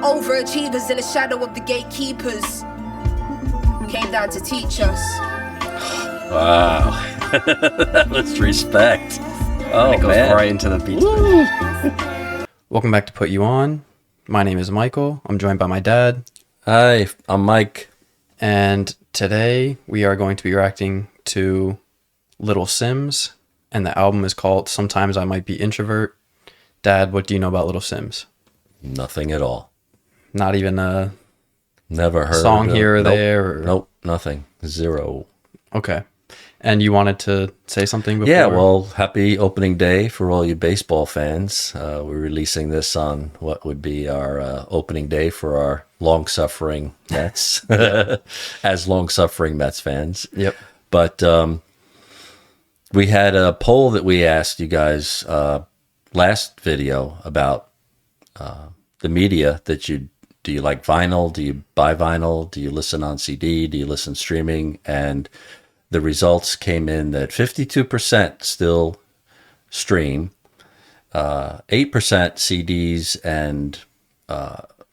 overachievers in the shadow of the gatekeepers. Came down to teach us. Wow. That was respect. Oh, it goes man. right into the beat. Welcome back to Put You On. My name is Michael. I'm joined by my dad. Hi, I'm Mike. And today we are going to be reacting to Little Simz. And the album is called Sometimes I Might Be Introvert. Dad, what do you know about Little Simz? Nothing at all. Not even a Never heard song of, here or nope, there? Or... Nope, nothing. Zero. Okay. And you wanted to say something before? Yeah, well, happy opening day for all you baseball fans. We're releasing this on what would be our opening day for our long-suffering Mets, as long-suffering Mets fans. Yep. But we had a poll that we asked you guys last video about the media that do you like vinyl? Do you buy vinyl? Do you listen on CD? Do you listen streaming? And the results came in that 52% still stream, 8% CDs and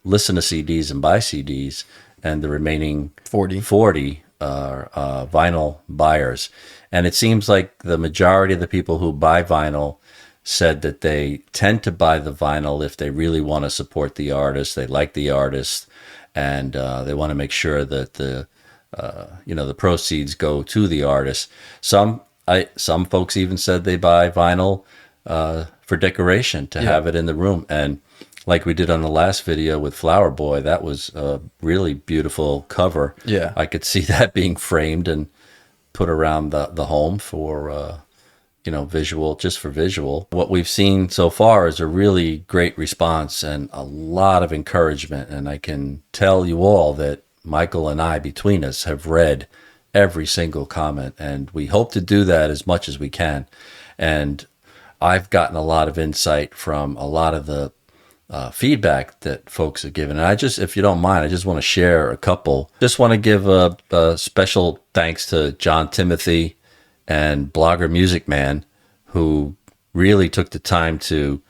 listen to CDs and buy CDs, and the remaining 40 are vinyl buyers. And it seems like the majority of the people who buy vinyl said that they tend to buy the vinyl if they really want to support the artist, they like the artist, and they want to make sure that the proceeds go to the artist. Some folks even said they buy vinyl for decoration to have it in the room. And like we did on the last video with Flower Boy, that was a really beautiful cover. Yeah, I could see that being framed and put around the home for visual, just for visual. What we've seen so far is a really great response and a lot of encouragement. And I can tell you all that Michael and I, between us, have read every single comment, and we hope to do that as much as we can. And I've gotten a lot of insight from a lot of the feedback that folks have given. And if you don't mind, I just want to share a couple. Just want to give a special thanks to John Timothy and Blogger Music Man, who really took the time to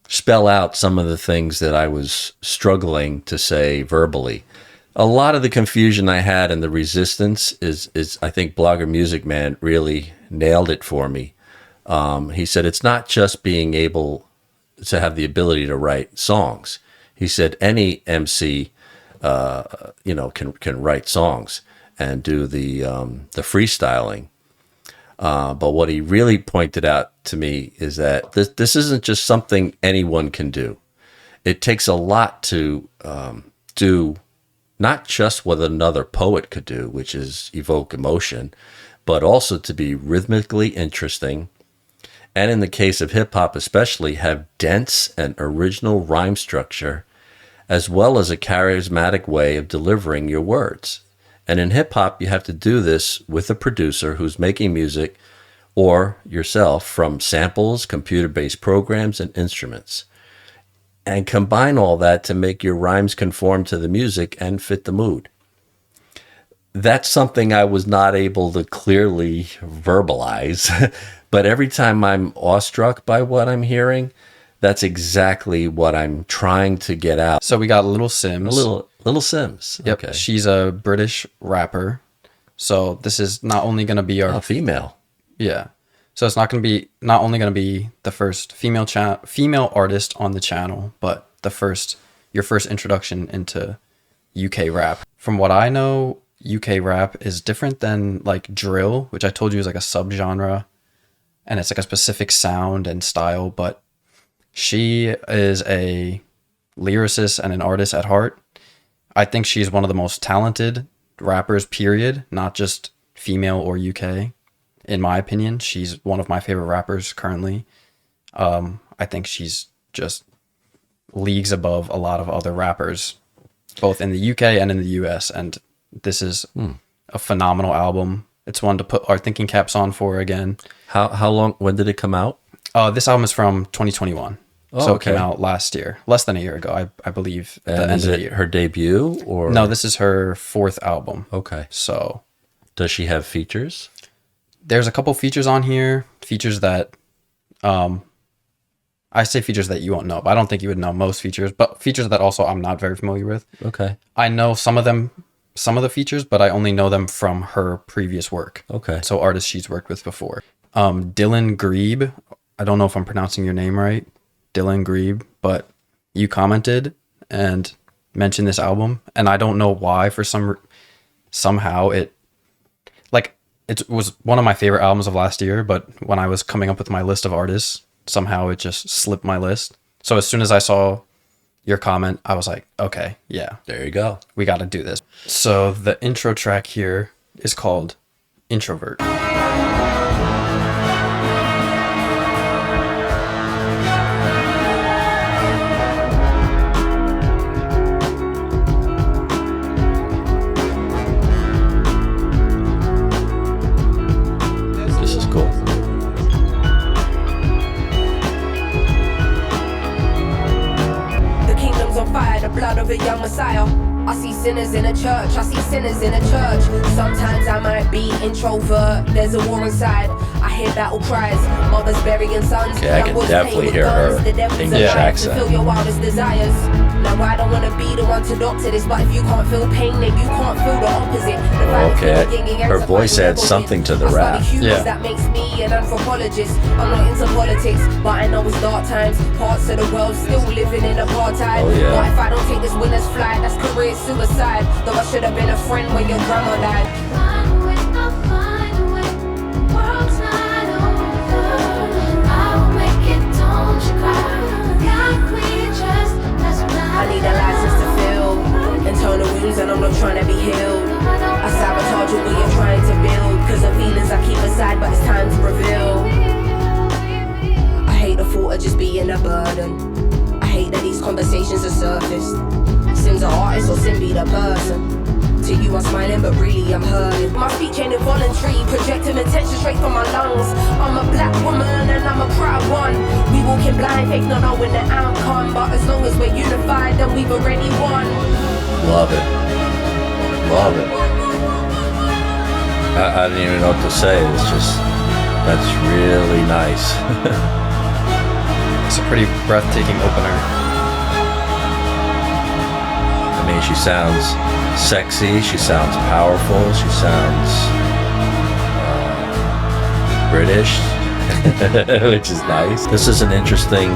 spell out some of the things that I was struggling to say verbally. A lot of the confusion I had and the resistance is I think Blogger Music Man really nailed it for me. He said it's not just being able to have the ability to write songs. He said any MC can write songs and do the freestyling. But what he really pointed out to me is that this isn't just something anyone can do. It takes a lot to do not just what another poet could do, which is evoke emotion, but also to be rhythmically interesting, and in the case of hip-hop especially, have dense and original rhyme structure, as well as a charismatic way of delivering your words. And in hip-hop, you have to do this with a producer who's making music, or yourself, from samples, computer-based programs, and instruments. And combine all that to make your rhymes conform to the music and fit the mood. That's something I was not able to clearly verbalize, but every time I'm awestruck by what I'm hearing, that's exactly what I'm trying to get out. So we got Little Simz. Little Simz. Yep. Okay. She's a British rapper. So this is not only going to be our female. Yeah. So it's not only going to be the first female artist on the channel, but your first introduction into UK rap. From what I know, UK rap is different than like drill, which I told you is like a subgenre, and it's like a specific sound and style. But she is a lyricist and an artist at heart. I think she's one of the most talented rappers, period, not just female or UK. In my opinion, she's one of my favorite rappers currently. I think she's just leagues above a lot of other rappers, both in the UK and in the US. And this is a phenomenal album. It's one to put our thinking caps on for again. How long? When did it come out? This album is from 2021. Oh, so okay. It came out last year, less than a year ago, I believe. At the end of the year. Her debut, or no? This is her fourth album. Okay. So, does she have features? There's a couple features on here. Features that I say features that you won't know, but I don't think you would know most features, but features that also I'm not very familiar with. Okay. I know some of the features, but I only know them from her previous work. Okay. So artists she's worked with before. Dylan Grebe, I don't know if I'm pronouncing your name right, Dylan Grebe, but you commented and mentioned this album, and I don't know why. Somehow it was one of my favorite albums of last year, but when I was coming up with my list of artists, somehow it just slipped my list. So as soon as I saw your comment, I was like, okay, yeah, There you go. we got to do this. So the intro track here is called Introvert. This is cool. The kingdom's on fire, the blood of a young Messiah. I see sinners in a church, I see sinners in a church. Sometimes I might be introvert, there's a war inside. I hear battle cries, mothers burying sons. Okay, I can definitely hear her English accent. To feel your wildest desires. Now I don't wanna be the one to doctor this, but if you can't feel pain, then you can't feel the opposite. Okay, her voice adds something to the rap. Yeah. That makes me an anthropologist. I'm not into politics, but I know it's dark times. Parts of the world still living in apartheid. Oh, yeah. But if I don't take this winner's flight, that's career suicide. Though I should have been a friend when your grandma died. I need a license to feel internal wounds, and I'm not trying to be healed. I sabotage what you're trying to build, cause the feelings I keep aside, but it's time to reveal. I hate the thought of just being a burden. I hate that these conversations are surfaced. Simz an artist or Sim be the person. To you I'm smiling, but really I'm hurting. My speech ain't involuntary, projecting attention straight from my lungs. I'm a black woman and I'm a proud one. We walk in blind faith, not knowing the outcome. But as long as we're unified, then we've already won. Love it. Love it. I didn't even know what to say. It's just, that's really nice. It's a pretty breathtaking opener. I mean, she sounds sexy, she sounds powerful, she sounds British, which is nice. This is an interesting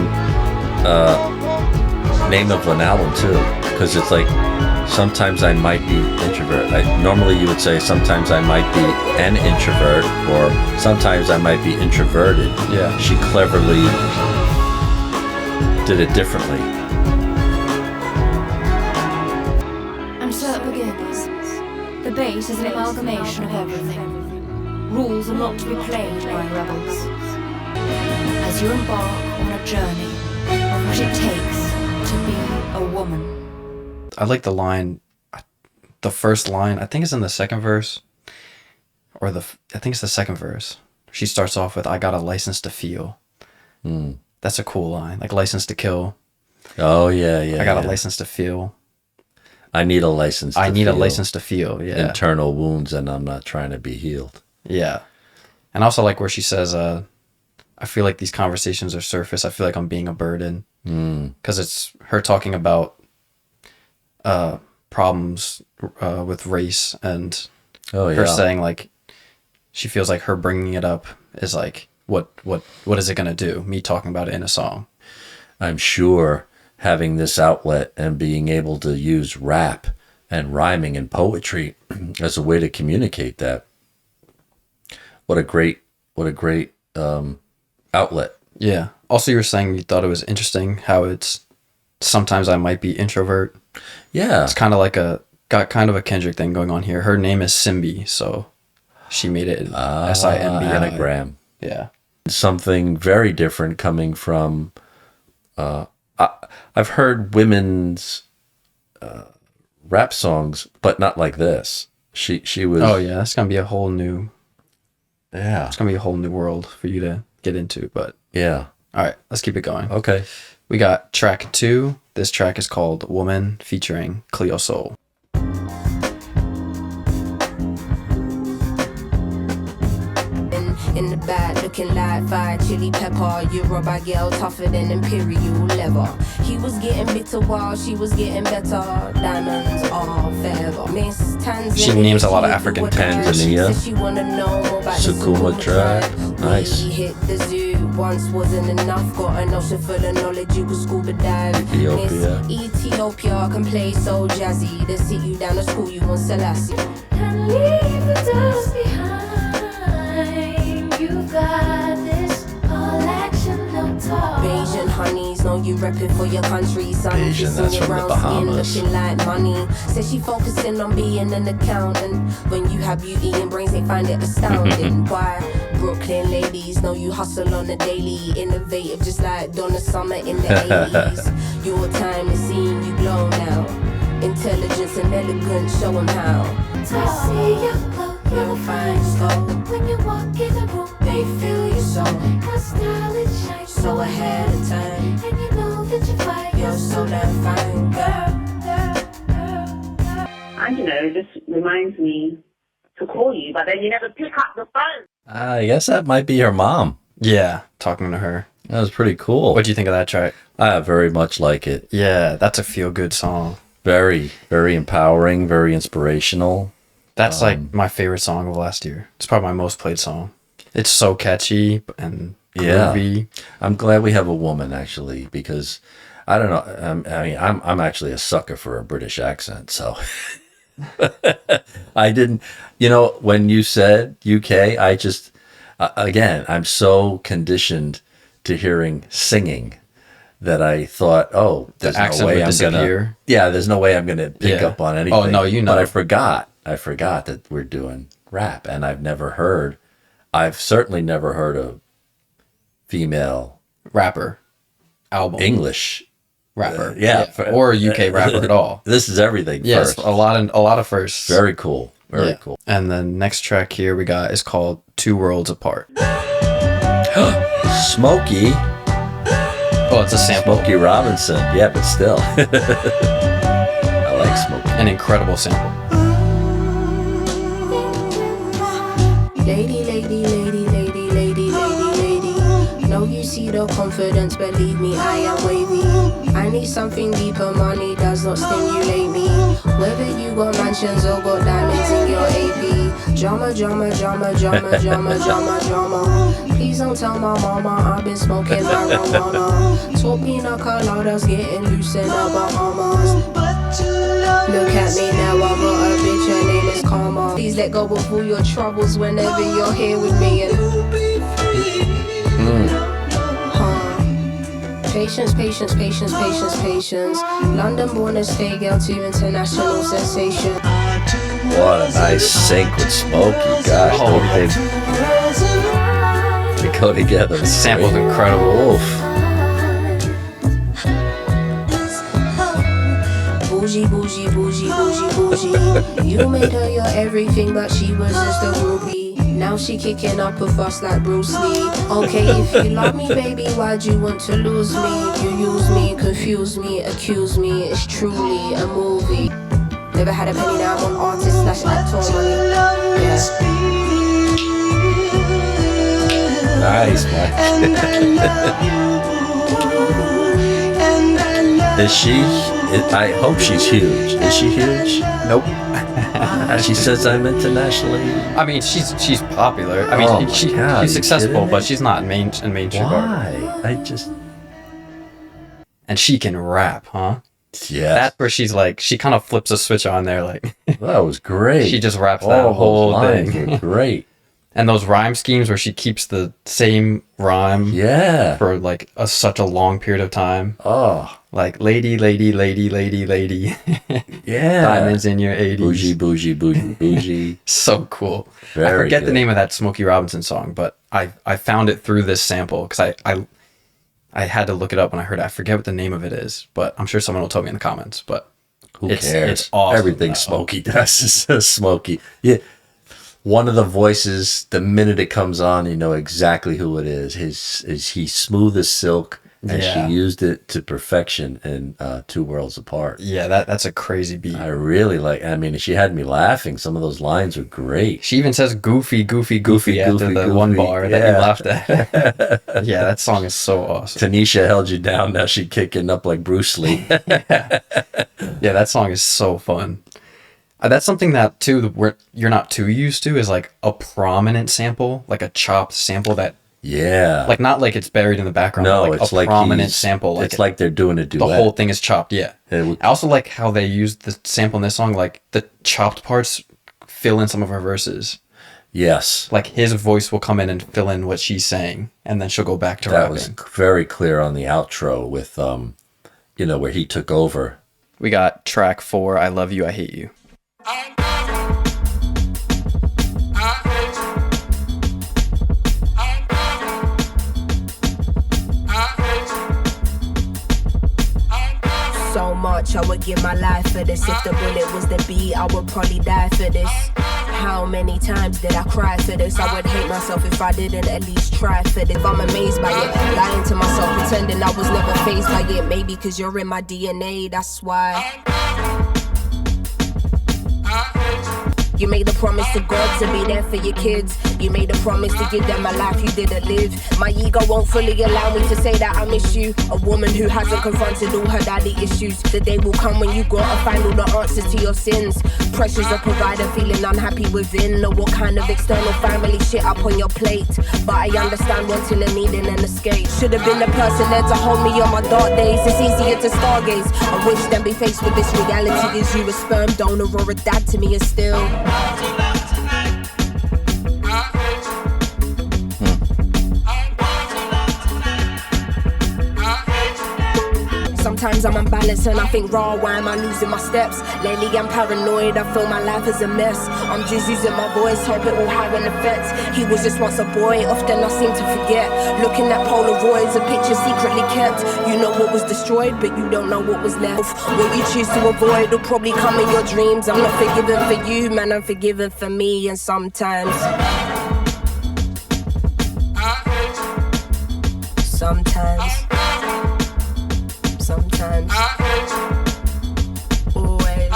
name of an album too, because it's like, sometimes I might be introvert. Normally you would say sometimes I might be an introvert, or sometimes I might be introverted. Yeah. She cleverly did it differently. The bass is an amalgamation of everything. Rules are not to be played by rebels. As you embark on a journey of what it takes to be a woman. I like the line, the first line, I think it's in the second verse, I think it's the second verse. She starts off with, I got a license to feel. That's a cool line, like license to kill. Oh, yeah, yeah. I got yeah. a license to feel. I need a license. I need a feel license to feel. Yeah. internal wounds, and I'm not trying to be healed. Yeah. And also like where she says, I feel like these conversations are surface. I feel like I'm being a burden. Because it's her talking about problems with race, and her saying like she feels like her bringing it up is like, what is it going to do? Me talking about it in a song. I'm sure having this outlet and being able to use rap and rhyming and poetry as a way to communicate that. What a great outlet. Yeah. Also, you were saying you thought it was interesting how it's sometimes I might be introvert. Yeah. It's kind of like got kind of a Kendrick thing going on here. Her name is Simbi, so she made it Simbi. Anagram. Yeah. Something very different coming from I've heard women's rap songs, but not like this. She was. Oh yeah, it's gonna be a whole new. Yeah. It's gonna be a whole new world for you to get into. But Yeah. all right, let's keep it going. Okay. We got track 2. This track is called "Woman" featuring Cleo Soul. in the back, looking like fire, chili pepper. You're a bad girl, tougher than imperial leather. He was getting bitter while she was getting better. Diamonds are forever. Miss Tanzania. She names a lot of African Tanzania. She wanna know more about Sukuma the tribe. Nice. We hit the zoo. Once wasn't enough. Got an ocean full of knowledge. You could scuba dive. Ethiopia. Miss Ethiopia can play so jazzy. They sit you down to school. You want Selassie. And leave the dust behind. You've got this, all action, no talk. Bayesian honeys, know you repping for your country. Sun Bayesian, kissing that's your from the brown skin, Bahamas. looking like money. Says she focusing on being an accountant. When you have beauty and brains, they find it astounding. Why? Brooklyn ladies know you hustle on a daily. Innovative, just like Donna Summer in the 80s. Your time is seeing you glow now. Intelligence and elegance, show 'em how. I see you glow, you're a fine soul. When you walk in the room, They feel you so, your style it shines so ahead of time. And you know that you fight. You're so damn fine, girl. I don't know, it just reminds me to call you, but then you never pick up the phone. I guess that might be her mom. Yeah, talking to her. That was pretty cool. What'd you think of that track? I very much like it. Yeah, that's a feel-good song. Very, very empowering, very inspirational. That's like my favorite song of last year. It's probably my most played song. It's so catchy and Yeah. groovy. I'm glad we have a woman actually, because I don't know. I'm actually a sucker for a British accent. So I didn't, when you said UK, I just, again, I'm so conditioned to hearing singing that I thought, oh, there's no accent way would I'm disappear. gonna, yeah, there's no way I'm gonna pick Yeah. up on anything. Oh, no, you know. But I forgot that we're doing rap, and I've certainly never heard a female Rapper. Album. English. Rapper. Yeah. Or UK rapper at all. This is everything Yes, first. a lot of firsts. Very cool. Very Yeah. cool. And the next track here we got is called Two Worlds Apart. Smokey. Oh, it's a sample. Smokey Robinson. Yeah, but still. I like Smokey. An incredible sample. Lady, lady, lady, lady, lady, lady, lady. Know you see the confidence, believe me, I am wavy. I need something deeper, money does not stimulate me. Whether you got mansions or got diamonds in your AP. Drama, drama, drama, drama, drama, drama, drama. Please don't tell my mama I've been smoking marijuana. Talk pina coladas, getting loose in the Bahamas. Look at me now, I got a bitch, her name is Karma. Please let go of all your troubles whenever you're here with me. And patience, patience, patience, patience, patience. London born and stay girl to international sensation. What a nice sync with Smokey. Gosh, Oh, they go together. The sample's incredible. Oof. Bougie, bougie, bougie, bougie, bougie. You made her your everything, but she was just a groupie. Now she kicking up a fuss like Bruce Lee. Okay, if you love me, baby, why'd you want to lose me? You use me, confuse me, accuse me. It's truly a movie. Never had a penny, now I'm on artist / actor money. Yeah. Nice, man. Is she? I hope she's huge. Is she huge? Nope. She says I'm internationally. I mean, she's popular. I mean, Oh my God, she's you successful, kidding me? but she's not in mainstream regard. Why? I just. And she can rap, huh? Yeah. That's where she's like, she kind of flips a switch on there, like That was great. she just raps All that those whole lines thing. were great. And those rhyme schemes where she keeps the same rhyme Yeah. for like such a long period of time. Oh, Like lady, lady, lady, lady, lady. yeah. Diamonds in your 80s. Bougie, bougie, bougie, bougie. So cool. I Very forget the good. name of that Smokey Robinson song, but I found it through this sample because I had to look it up when I heard it. I forget what the name of it is, but I'm sure someone will tell me in the comments. But Who It's- cares? it's awesome, Everything though. Smokey does is so Smokey. Yeah. One of the voices, the minute it comes on, you know exactly who it is. He's smooth as silk, and Yeah. she used it to perfection in Two Worlds Apart. Yeah, that's a crazy beat. I really like. I mean, she had me laughing. Some of those lines are great. She even says goofy, goofy, goofy after the goofy, one bar that you yeah. laughed at. Yeah, that song is so awesome. Tanisha held you down. Now she kicking up like Bruce Lee. Yeah, that song is so fun. That's something that too where you're not too used to is like a prominent sample, like a chopped sample that Yeah. like not like it's buried in the background, No, but like it's a like prominent sample. Like it's like they're doing a duet. the whole thing is chopped. Yeah. It- I also like how they used the sample in this song. Like the chopped parts fill in some of her verses. Yes. Like his voice will come in and fill in what she's saying, and then she'll go back to That rapping. was very clear on the outro with, where he took over. We got track 4, I Love You, I Hate You. So much I would give my life for this. If the bullet was the beat, I would probably die for this. How many times did I cry for this? I would hate myself if I didn't at least try for this. I'm amazed by it, lying to myself, pretending I was never faced by it. Maybe cause you're in my DNA, that's why. You made a promise to God to be there for your kids. You made a promise to give them a life you didn't live. My ego won't fully allow me to say that I miss you. A woman who hasn't confronted all her daddy issues. The day will come when you gotta find all the answers to your sins. Pressures of provider, feeling unhappy within. Or what kind of external family shit up on your plate. But I understand wanting and needing an escape. Should've been the person there to hold me on my dark days. It's easier to stargaze. I wish than be faced with this reality. Is you a sperm donor or a dad to me? And still sometimes I'm unbalanced and I think, raw, why am I losing my steps? Lately I'm paranoid, I feel my life is a mess. I'm just using my voice, hope it will have an effect. He was just once a boy, often I seem to forget. Looking at Polaroids, a picture secretly kept. You know what was destroyed, but you don't know what was left. What you choose to avoid will probably come in your dreams. I'm not forgiven for you, man, I'm forgiven for me. And sometimes always.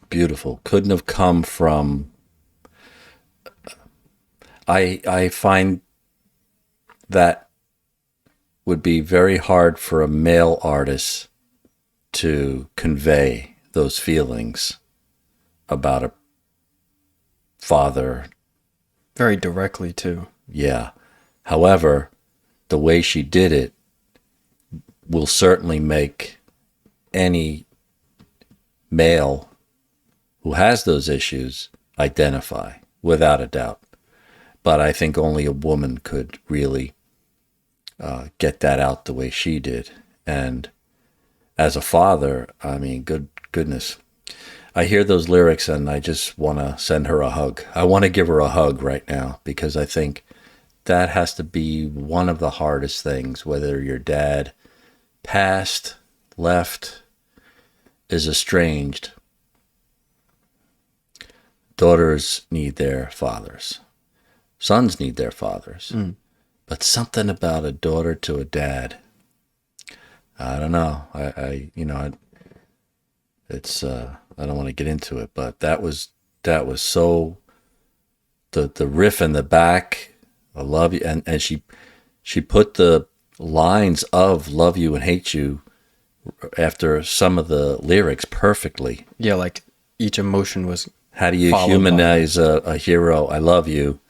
Beautiful. Couldn't have come from. I find that would be very hard for a male artist to convey those feelings about a father. Very directly too. Yeah. However, the way she did it will certainly make any male who has those issues identify, without a doubt. But I think only a woman could really get that out the way she did. And as a father, I mean, goodness. I hear those lyrics and I just want to send her a hug. I want to give her a hug right now because I think that has to be one of the hardest things, whether your dad passed, left, is estranged. Daughters need their fathers. Sons need their fathers. But something about a daughter to a dad, I don't know. It's I don't want to get into it, but that was so the riff in the back, I love you, and she put the lines of love you and hate you after some of the lyrics perfectly. Yeah, like each emotion was. How do you humanize a hero? I love you.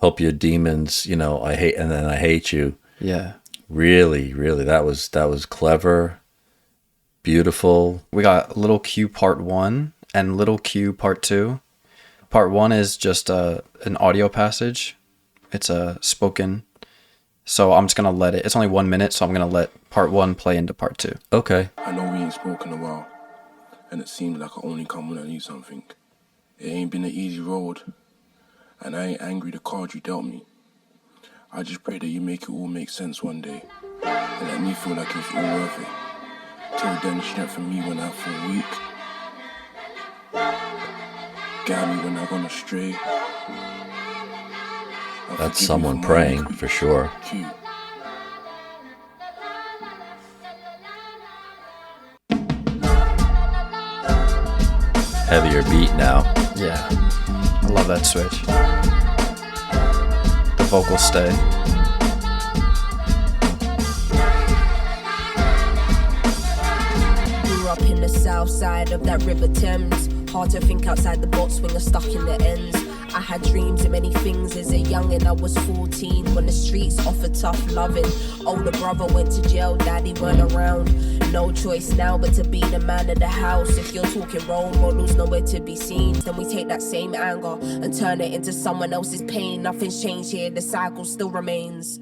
Hope your demons, I hate, and then I hate you. Yeah. Really, really, that was clever, beautiful. We got Little Q Part 1 and Little Q Part 2. Part 1 is just an audio passage. It's spoken. So I'm just going to let it. It's only 1 minute, so I'm going to let Part 1 play into Part 2. Okay. I know we ain't spoken a while, and it seems like I only come when I need something. It ain't been an easy road, and I ain't angry the card you dealt me. I just pray that you make it all make sense one day, and let me feel like it's all worth it. Till then, strengthen me when I feel weak. Guide me when I gone astray. That's someone praying for sure. Cute. Heavier beat now. Yeah. I love that switch. The vocals stay. Grew up in the south side of that River Thames. Hard to think outside the box when you're stuck in the ends. I had dreams of many things as a youngin'. I was 14 when the streets offered tough loving. Older brother went to jail, daddy weren't around. No choice now but to be the man of the house. If you're talking role models, nowhere to be seen, then we take that same anger and turn it into someone else's pain. Nothing's changed here, the cycle still remains.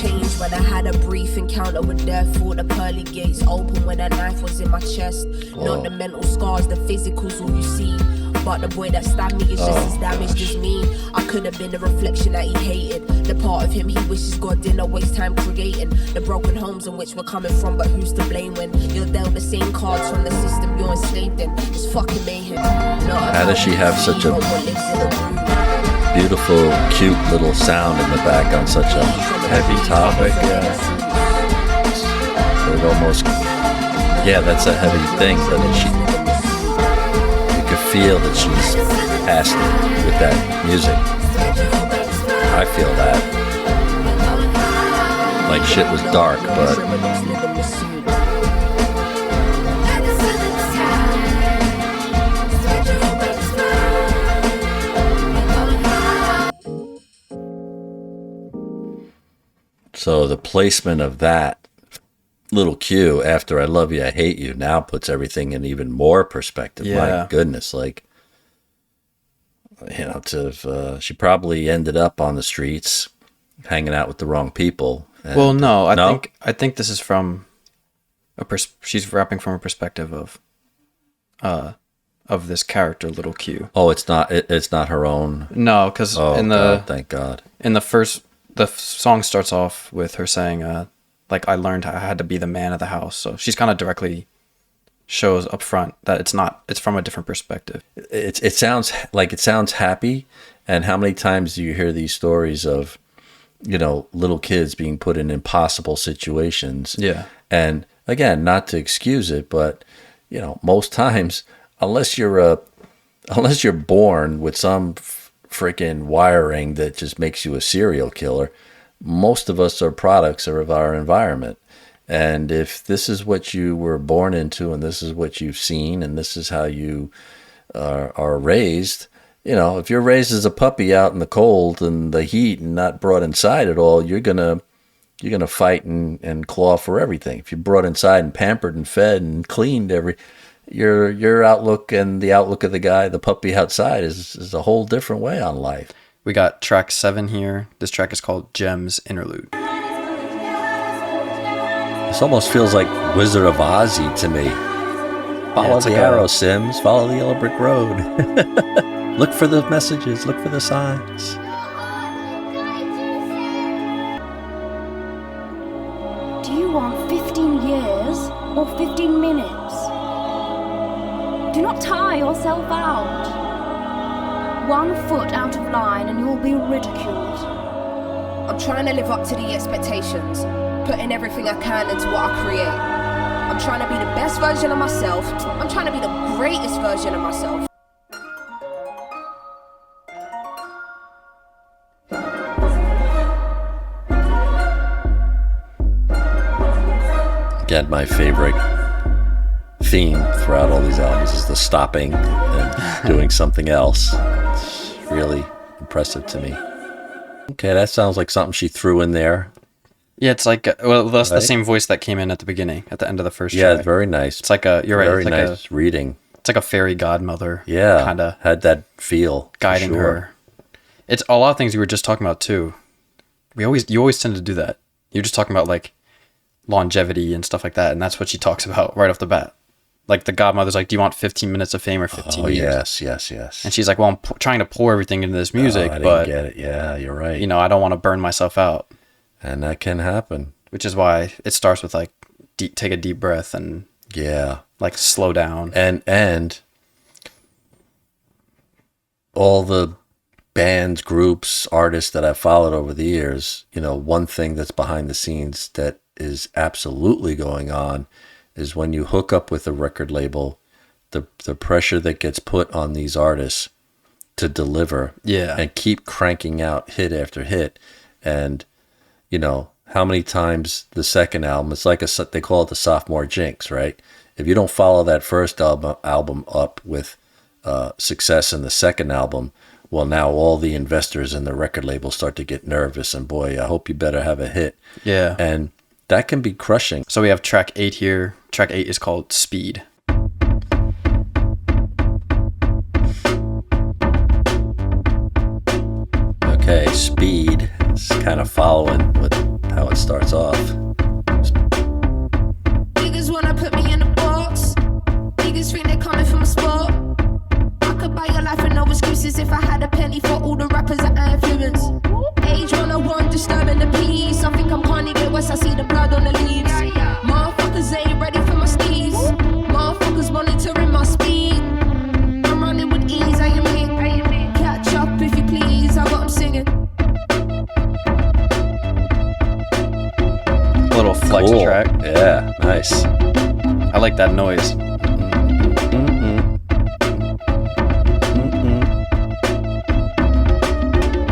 Changed when I had a brief encounter with death. Thought the pearly gates open when a knife was in my chest. Not the mental scars, the physical's all you see. But the boy that stabbed me is just as damaged as me. I could have been the reflection that he hated. The part of him he wishes God didn't waste time creating. The broken homes in which we're coming from, but who's to blame when you're dealt the same cards from the system you're enslaved in? It's fucking mayhem. How does she have such a beautiful, cute little sound in the back on such a heavy topic? It almost, that's a heavy thing, but you could feel that she's past it with that music. I feel that. Like shit was dark, but so the placement of that little cue after I love you, I hate you now puts everything in even more perspective. Yeah. My goodness, like, she probably ended up on the streets hanging out with the wrong people. And, Well, no, I think this is from she's rapping from a perspective of this character, Little Q. Oh, it's not her own. No, because Thank God. In the song starts off with her saying, like, I learned I had to be the man of the house. So she's kind of directly shows up front that it's from a different perspective. It sounds happy. And how many times do you hear these stories of, little kids being put in impossible situations? Yeah. And again, not to excuse it, but, most times, unless you're born with some freaking wiring that just makes you a serial killer, most of us are products of our environment. And if this is what you were born into, and this is what you've seen, and this is how you are raised, if you're raised as a puppy out in the cold and the heat and not brought inside at all, you're gonna fight and claw for everything. If you're brought inside and pampered and fed and cleaned your outlook and the outlook of the puppy outside is a whole different way on life. We got track 7 here. This track is called Gems Interlude. This almost feels like Wizard of Ozzy to me. Follow the arrow, Simz. Follow the yellow brick road. Look for the messages. Look for the signs. Do you want 15 years or 15 minutes? Do not tire yourself out. 1 foot out of line and you'll be ridiculed. I'm trying to live up to the expectations, putting everything I can into what I create. I'm trying to be the best version of myself. I'm trying to be the greatest version of myself. Again, my favorite theme throughout all these albums is the stopping and doing something else. It's really impressive to me. Okay, that sounds like something she threw in there. Yeah, it's like, that's the same voice that came in at the beginning, at the end of the first track. Yeah, very nice. It's like you're right. Very It's like nice reading. It's like a fairy godmother. Yeah, kind of had that feel. guiding her. It's a lot of things you were just talking about too. You always tend to do that. You're just talking about like longevity and stuff like that, and that's what she talks about right off the bat. like the godmother's like, do you want 15 minutes of fame or 15 Oh, years? yes. And she's like, well, I'm trying to pour everything into this music, I didn't but get it. Yeah, you're right. you know, I don't want to burn myself out. And that can happen. Which is why it starts with like, take a deep breath and Yeah. like slow down. And all the bands, groups, artists that I've followed over the years, you know, one thing that's behind the scenes that is absolutely going on is when you hook up with a record label, the pressure that gets put on these artists to deliver and keep cranking out hit after hit. And, you know, how many times the second album, it's like they call it the sophomore jinx, right? If you don't follow that first album up with success in the second album, well, now all the investors in the record label start to get nervous, and boy, I hope you better have a hit. Yeah. And that can be crushing. So we have track 8 here. Track 8 is called Speed. Okay, Speed is kind of following with how it starts off. Niggas wanna put me in a box. Niggas think they're coming from a spot. I could buy your life with no excuses if I had a penny for all the rappers that I influence. Age 101, disturbing the peace. I think I'm Kanye, get West, I see the blood on the leaves. Motherfuckers ain't ready for my steez. Motherfuckers monitoring my speed. I'm running with ease, I am me. Catch up if you please, I got 'em singing. A little flex Cool. track. Yeah, nice. I like that noise.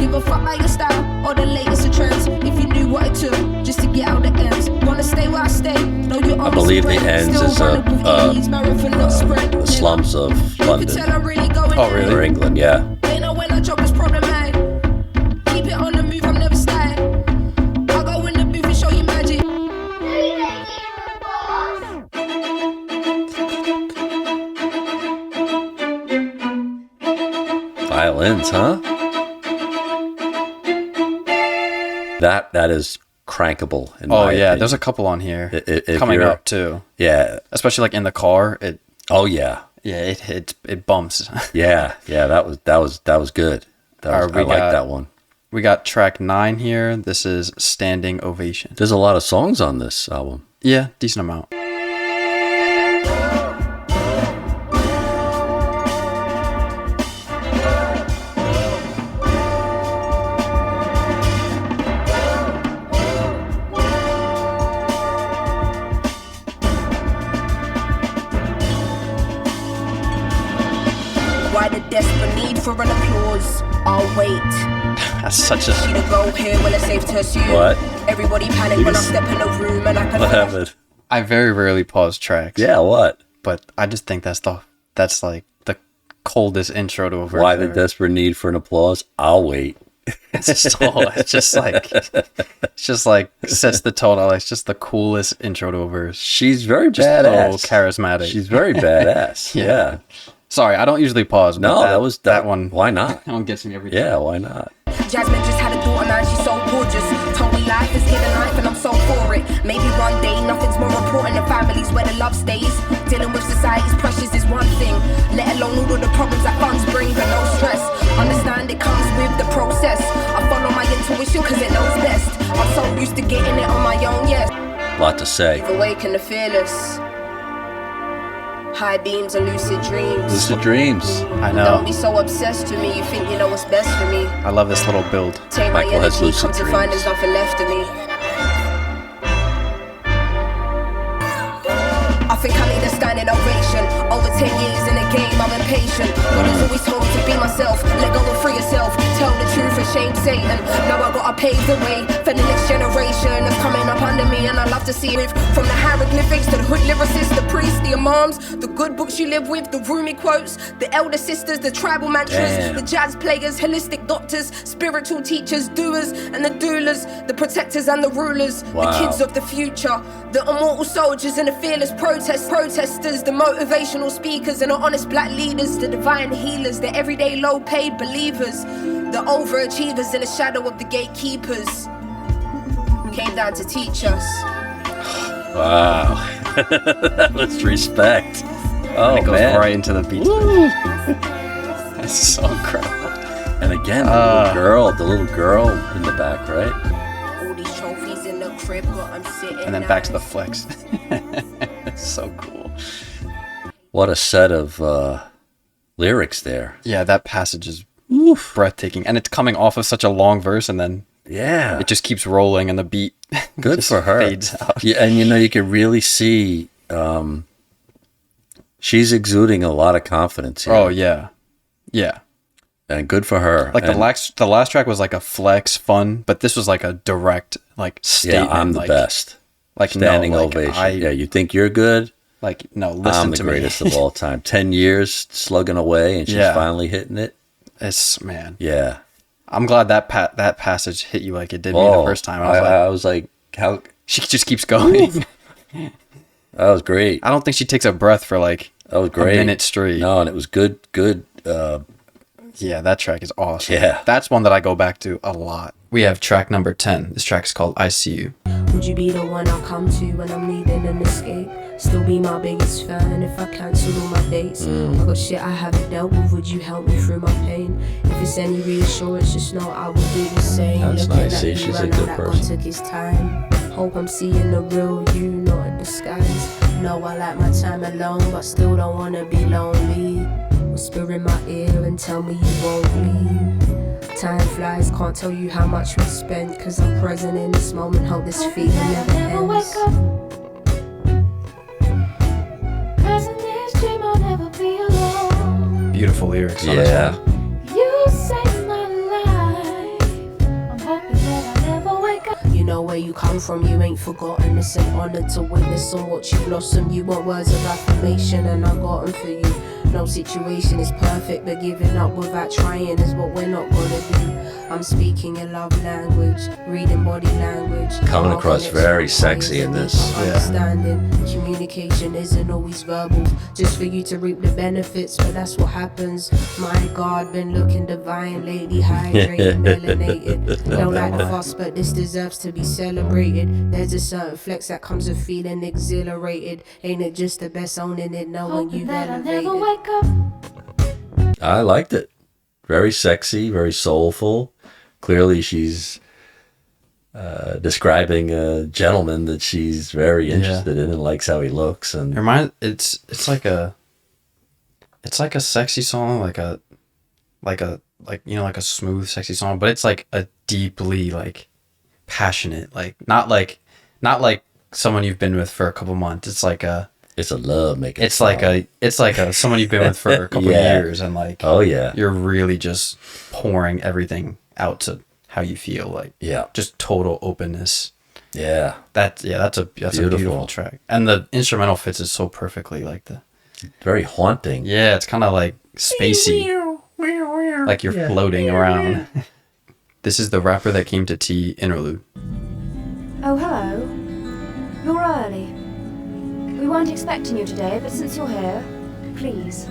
Give a fuck about your style or the latest of trends. If you knew what it took just to get out the ends. Wanna stay where I stay? No, you're I believe the ends is the slums of London Oh, really? or England, yeah. They know when I drop this problem, man. Keep it on the move, I'm never staying. I'll go in the booth and show you magic. Violins, huh? That is crankable. In Oh my yeah, opinion. there's a couple on here If coming you're- up too. Yeah. Especially like in the car. Oh yeah. It bumps. Yeah. That was good. I like that one. We got track 9 here. This is Standing Ovation. There's a lot of songs on this album. Yeah, decent amount. Why the desperate need for an applause? I'll wait. That's such a... See the goal here, well it's safe to assume. What? Everybody panic when I step in a room and I can... What happened? I very rarely pause tracks. Yeah, what? But I just think that's like the coldest intro to a verse. Why the ever. desperate need for an applause? I'll wait. It's just like sets the tone. It's just the coolest intro to a verse. She's very Just badass. so charismatic. She's very badass. Yeah. Sorry, I don't usually pause. But No, that was that one. Why not? That one gets me every time. Yeah, why not? Jasmine just had a daughter, man, she's so gorgeous. Told me life is given life and I'm so for it. Maybe one day nothing's more important than families where the love stays. Dealing with society's pressures is one thing, let alone all of the problems that funds bring, but no stress. Understand it comes with the process. I follow my intuition cause it knows best. I'm so used to getting it on my own, yes. Lot to say. Awaken the fearless. High beams and lucid dreams. Lucid dreams. I know. Don't be so obsessed with me, you think you know what's best for me. I love this little build. Take my Michael has energy, lucid come to find dreams. there's nothing left of me. I think I need a standing ovation. Over 10 years in the game, I'm impatient. But it's always told to be myself. Let go and free yourself. Tell the truth and shame Satan. Now I gotta pave the way for the next generation that's coming up under me. And I love to see it from the hieroglyphics to the hood lyricists, the priests, the imams, the good books you live with, the Rumi quotes, the elder sisters, the tribal mantras, Damn. the jazz players, holistic doctors, spiritual teachers, doers and the doulas, the protectors and the rulers, Wow. the kids of the future, the immortal soldiers and the fearless protesters, the motivational speakers and the honest black leaders, the divine healers, the everyday low-paid believers, the overachievers in the shadow of the gatekeepers. Came down to teach us. Wow. Let's respect. Oh, and it goes man. right into the beat. That's so incredible. And again, the little girl in the back, right? All these trophies in the crib, but I'm sitting And then back to the flex. It's so cool. What a set of lyrics there. Yeah, that passage is breathtaking, and it's coming off of such a long verse, and then Yeah. it just keeps rolling, and the beat Good just for her. fades out. Yeah, and you can really see she's exuding a lot of confidence here. Oh yeah, yeah. And good for her. Like and, the last track was like a flex, fun, but this was like a direct like statement. yeah, I'm the like, best. Like Standing no, like, ovation. Yeah, you think you're good? Like no, listen I'm the to greatest me. of all time. 10 years slugging away, and she's Yeah. finally hitting it. It's man. Yeah. I'm glad that that passage hit you like it did me the first time. I was like, how? She just keeps going. That was great. I don't think she takes a breath for like That was great. a minute straight. No, and it was good. Yeah, that track is awesome. Yeah. That's one that I go back to a lot. We have track number 10. This track is called I See You. Would you be the one I come to when I'm needing an escape? Still be my biggest fan if I cancel all my dates. I got shit I haven't dealt with, would you help me through my pain? If it's any reassurance, just know I will do the same. That's Looking nice. at See, you, she's I a know good that God person. took his time. Hope I'm seeing the real you, not a disguise. Know I like my time alone, but still don't wanna be lonely. Whisper in my ear and tell me you won't leave. Time flies, can't tell you how much we spent, cause I'm present in this moment, hope this feeling never ends. Cause in this dream I'll never be alone. Beautiful lyrics on this Yeah. one. You saved my life. I'm hoping that I never wake up. You know where you come from, you ain't forgotten. It's an honor to witness on what you blossom. You want words of affirmation and I got 'em for you. No situation is perfect, but giving up without trying is what we're not gonna do. I'm speaking in love language, reading body language. Coming Our across connection very requires sexy in a this. deeper understanding. Communication isn't always verbal, just for you to reap the benefits, but that's what happens. My God, been looking divine lately, hydrated, melanated. Don't like the fuss, but this deserves to be celebrated. There's a certain flex that comes with feeling exhilarated. Ain't it just the best owning it, knowing Hoping you've that I elevated? never wake up. I liked it. Very sexy, very soulful. Clearly, she's describing a gentleman that she's very interested in and likes how he looks. And It's like a sexy song, like a smooth sexy song, but it's like a deeply like passionate, not like someone you've been with for a couple months. It's like a love making. it's like a someone you've been with for a couple Yeah. years, and like Oh yeah, you're really just pouring everything out to how you feel, like yeah, just total openness. yeah. That's a Beautiful. beautiful track, and the instrumental fits it so perfectly. Like Very haunting. yeah, it's kind of like spacey, like you're floating around. This is the rapper that came to tea interlude. Oh, hello. You're early. We weren't expecting you today, but since you're here, please,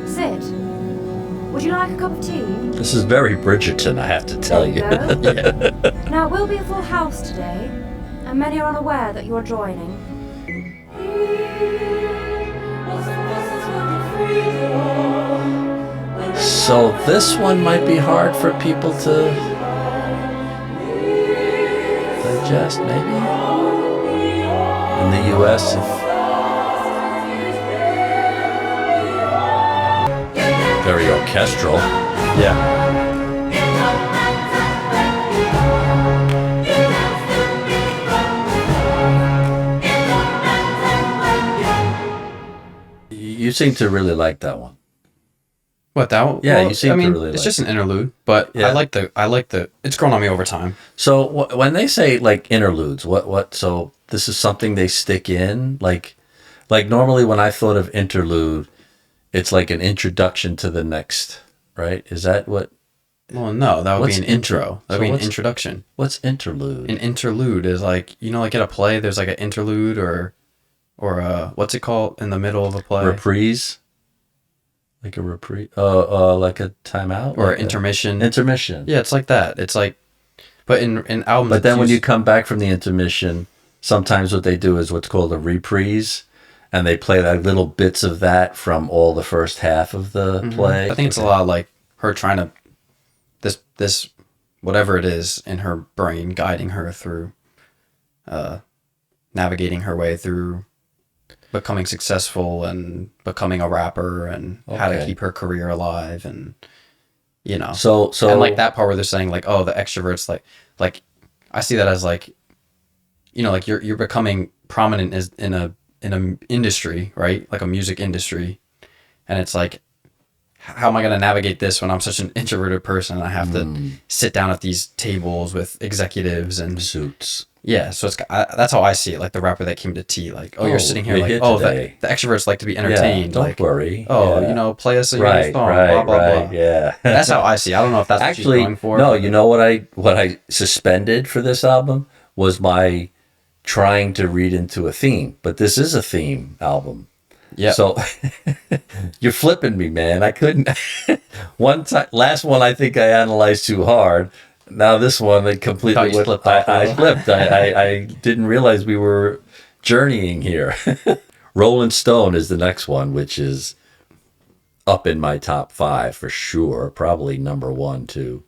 sit. Would you like a cup of tea? This is very Bridgerton, I have to tell There you. you go. Now, it will be a full house today, and many are unaware that you're joining. So this one might be hard for people to digest, maybe. In the U.S., very orchestral. Yeah. You seem to really like that one. What that one? Yeah, you seem to really it's like just an interlude, but Yeah. I like the. It's grown on me over time. So when they say like interludes, what? So this is something they stick in, like normally when I thought of interlude, it's like an introduction to the next, right? Is that what? Well, no, that would What's be an intro? intro. That So would be an what's- introduction. What's interlude? An interlude is like, like at a play, there's like an interlude or what's it called in the middle of a play? Reprise. Like a reprise. Like a timeout Or like intermission. Intermission. Yeah, it's like that. It's like, but in albums. But then it's when you used- come back from the intermission, sometimes what they do is what's called a reprise, and they play like little bits of that from all the first half of the play. I think it's a lot like her trying to this whatever it is in her brain guiding her through navigating her way through becoming successful and becoming a rapper and how to keep her career alive, and you know, so and like that part where they're saying like, oh, the extroverts, like I see that as like, you know, like you're becoming prominent as in a industry, right? Like a music industry, and it's like, how am I going to navigate this when I'm such an introverted person and I have to sit down at these tables with executives and suits? Yeah, so that's how I see it. Like the rapper that came to tea, like, oh, you're sitting here, you're like, here oh, today. the extroverts like to be entertained. Don't like, worry. Oh, Yeah. you know, play us a Right, song, right, blah blah right. blah. Yeah, That's how I see it. I don't know if that's what she's actually going for. no. You know what I suspended for this album was my trying to read into a theme, but this is a theme album. Yeah. So you're flipping me, man. I couldn't. Last one, I think I analyzed too hard. Now this one, I completely Flipped off a I little. flipped. I didn't realize we were journeying here. Rollin Stone is the next one, which is up in my top 5 for sure. Probably number 1 too.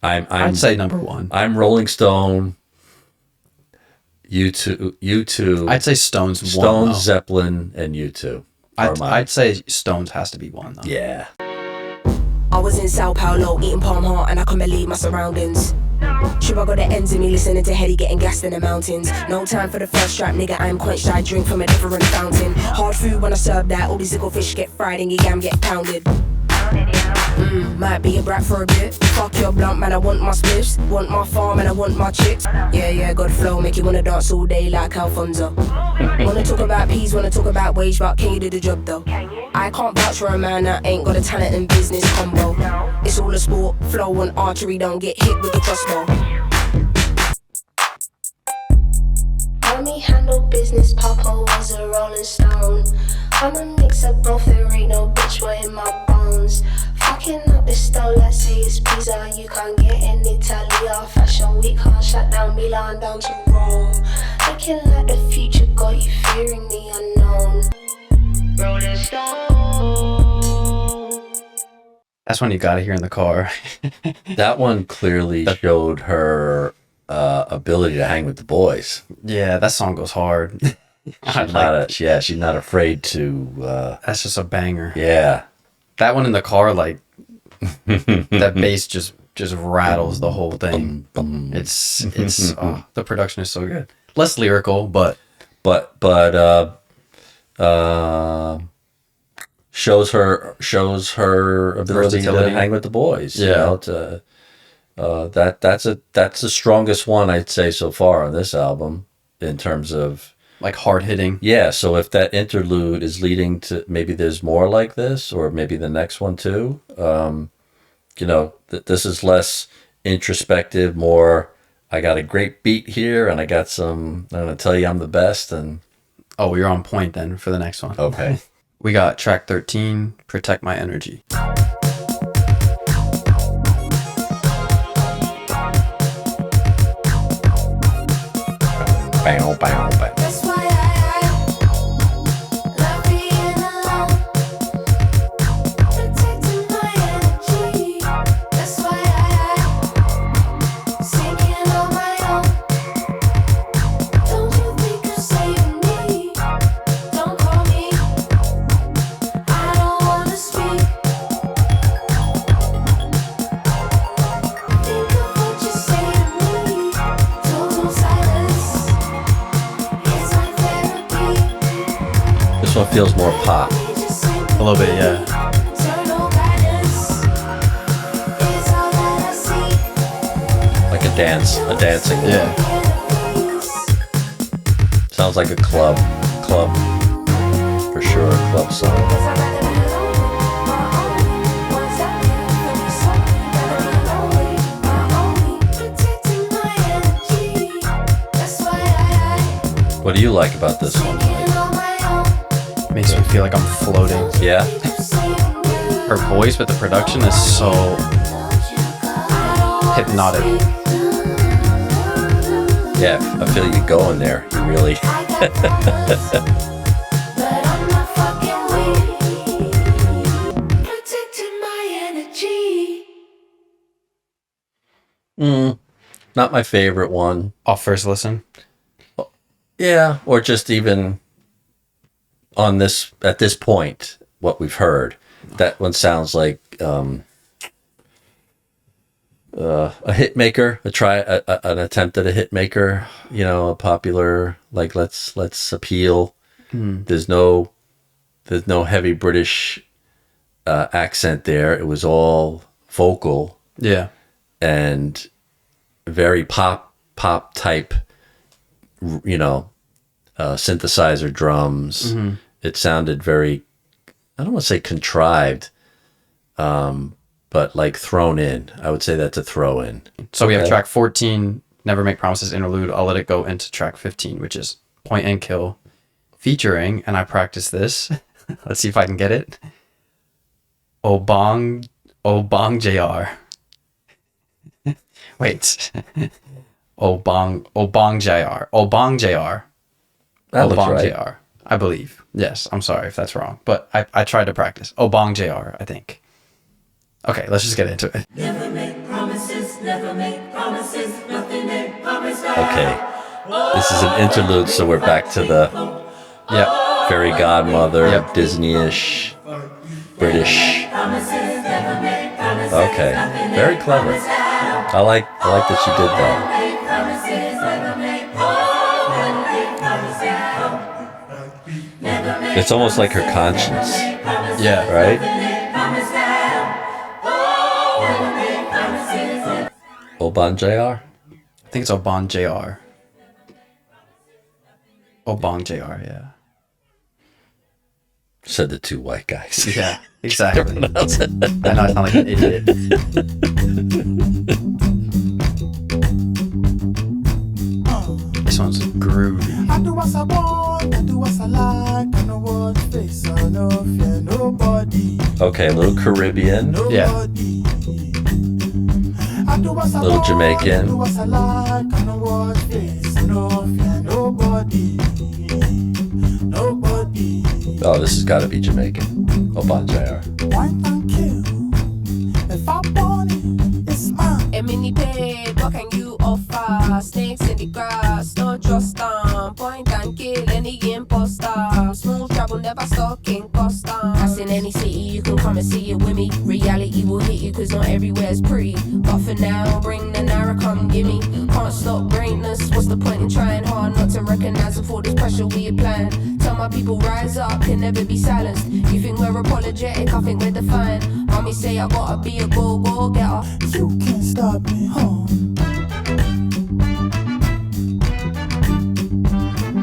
I'd say number 1. I'm Rolling Stone. U2. I'd say Stones 1. Stones, though. Zeppelin, and U2. I'd say Stones has to be 1 though. Yeah. I was in Sao Paulo eating palm heart and I couldn't believe my surroundings. Sure, I got the ends of me listening to Hetty getting gassed in the mountains. No time for the first strap, nigga, I'm quenched, I drink from a different fountain. Hard food when I serve that, all these little fish get fried and your yam get pounded. Might be a brat for a bit. Fuck your blunt, man, I want my spliffs. Want my farm and I want my chicks. Yeah, good flow, make you wanna dance all day like Alfonso. Wanna talk about peas, wanna talk about wage, but can you do the job though? I can't vouch for a man that ain't got a talent and business combo. It's all a sport, flow and archery, don't get hit with the crossbow. Mommy handled business, Papa was a Rolling Stone. I'm a mix of both, there ain't no bitch boy in my bones. Fucking up this style, let's say it's pizza you can't get in Italy. Our fashion week can't shut down Milan down to Rome. Looking like the future got you fearing the unknown. Rolling Stone. That's one you gotta hear in the car. That one clearly showed her ability to hang with the boys. Yeah, that song goes hard. She's not afraid to. That's just a banger. Yeah. That one in the car, like that bass just rattles the whole thing. It's the production is so good. Less lyrical, but shows her ability Versatility. to hang with the boys. Yeah. You know, that's the strongest one I'd say so far on this album in terms of. like hard hitting. Yeah, so if that interlude is leading to maybe there's more like this, or maybe the next one too, you know, this is less introspective, more, I got a great beat here, and I got some, I'm going to tell you I'm the best, and... Oh, you're on point then for the next one. Okay. We got track 13, Protect My Energy. Bang, bang, bang. That's why I love being alone, protecting my energy. That's why I singing on my own. Don't you think of saving me? Don't call me. I don't wanna speak. Think of what you say to me. Total silence. It's my therapy. This one feels more pop. A little bit, yeah. Eternal guidance is all that I seek. Like a dancing one. Yeah. Sounds like a club, for sure, a club song. What do you like about this one, Mike? Makes me feel like I'm floating. Yeah? Her voice with the production is so hypnotic. Yeah, I feel you going there. You really... Not my favorite one. Off first listen. Yeah, or just even on this at this point, what we've heard. That one sounds like a hit maker, an attempt at a hit maker. You know, a popular like let's appeal. There's no heavy British accent there. It was all vocal. Yeah. And very pop type, you know, synthesizer drums. It sounded very, I don't want to say contrived, but like thrown in. I would say that's a throw in. So we have track 14, Never Make Promises Interlude. I'll let it go into track 15, which is Point and Kill, featuring, and I practiced this. Let's see if I can get it. Obang JR. Wait. Obang JR. That looks Obang right. JR. I believe. Yes, I'm sorry if that's wrong, but I tried to practice. Obang JR, I think. Okay, let's just get into it. Never make promises, nothing they promise. Okay. This is an interlude, so we're back to the Yep. fairy godmother, Yep. Disney-ish, British. Okay. Very clever. I like that she did that. It's almost like her conscience, Yeah. right? Oban JR? I think it's Obang JR. Obang JR, yeah. Said the two white guys. Yeah, exactly. I know I sound like an idiot. This one's groovy. I do what I want, I do what I like, I know what face, I know fear nobody. Okay, a little Caribbean. Yeah. Nobody. I do what I Little want, Jamaican. I do what I like, I know what face, I know fear nobody. Nobody. Oh, this has got to be Jamaican. Oban JR. Wine and kill. If I want it, it's mine. A mini pig, what can you offer? Snakes in the grass, no trust them. Point and kill any imposter. Smooth travel, never stalking Costa. As in any city, you can come and see it with me. Reality will hit you, cause not everywhere's pretty. But for now, bring the Naira, come gimme. Can't stop greatness, what's the point in trying hard not to recognize and for this pressure we apply? Tell my people rise up, can never be silenced. You think we're apologetic, I think we're defiant. Mommy say I gotta be a go-getter. You can't stop me, home.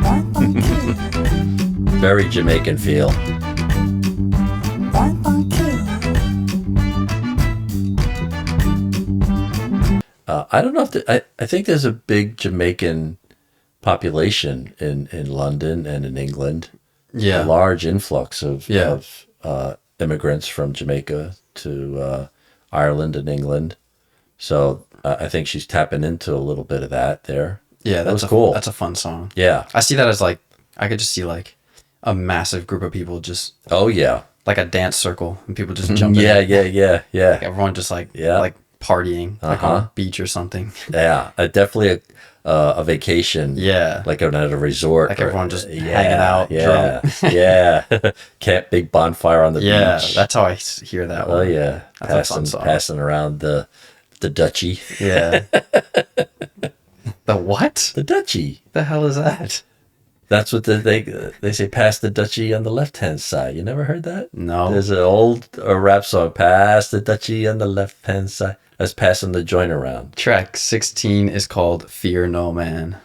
Wine and kill. Very Jamaican feel. Wine and kill. I don't know if I think there's a big Jamaican population in London and in England. Yeah. A large influx of Yeah. immigrants from Jamaica to Ireland and England. So I think she's tapping into a little bit of that there. Yeah, that was that's cool. That's a fun song. Yeah. I see that as like, I could just see like a massive group of people just Oh yeah. like a dance circle and people just jumping. Yeah, in. yeah. Like everyone just like, Yeah. like partying like on Uh-huh. a beach or something. Yeah. Definitely a vacation. Yeah. Like at a resort. Like everyone just hanging out, Yeah. drunk. Yeah. Camp, big bonfire on the Yeah, beach. that's how I hear that Oh one. yeah. That's a fun song. Passing around the duchy. Yeah. The what? The duchy. The hell is that? That's what they say. Pass the duchy on the left hand side. You never heard that? No. There's an old rap song. Pass the duchy on the left hand side. That's passing the joint around. Track 16 is called Fear No Man.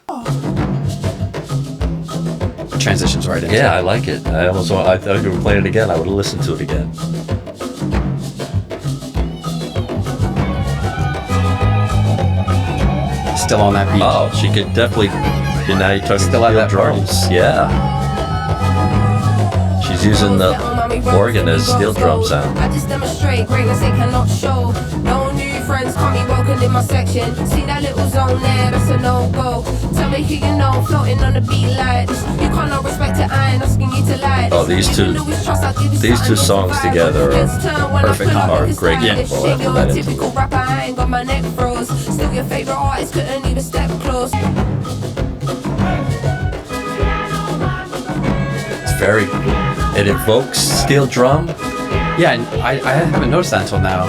Transitions right into Yeah, I it. like it. I thought you were playing it again. I would have listened to it again. Still on that beat. Oh, she could definitely. Now you're talking Still have steel that drums. Yeah. She's using the organ as steel drum sound. I just demonstrate greatness they cannot show. No new friends call me welcome in my section. See that little zone there, that's a no-go. Tell me who you know, floating on the beat like this. You cannot respect it, I ain't asking you to lie. Oh, these two songs together are perfect combo. Are great combo after that interlude. Typical rapper, I ain't got my neck froze. Still All your favorite artists couldn't even step close. It's very, it evokes steel drum. Yeah, and I haven't noticed that until now.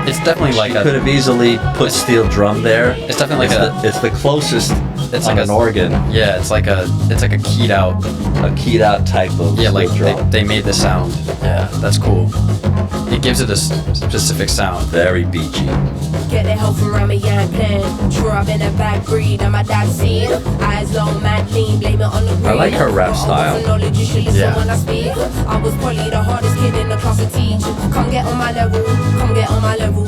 It's definitely like Could have easily put steel drum there. It's definitely like it's the closest. It's on like an organ. Yeah, it's like a keyed out type of yeah, like steel drum. they made the sound. Yeah, that's cool. It gives it a specific sound. Very beachy. Get the help from around me, yeah, I'm playing. Sure, I've been a bad breed, and my dad's seen. Eyes low, mad lean, blame it on the green. I like her rap But style. I was knowledge, you should listen Yeah. when I speak. I was probably the hardest kid in the class to teach. Come get on my level, come get on my level.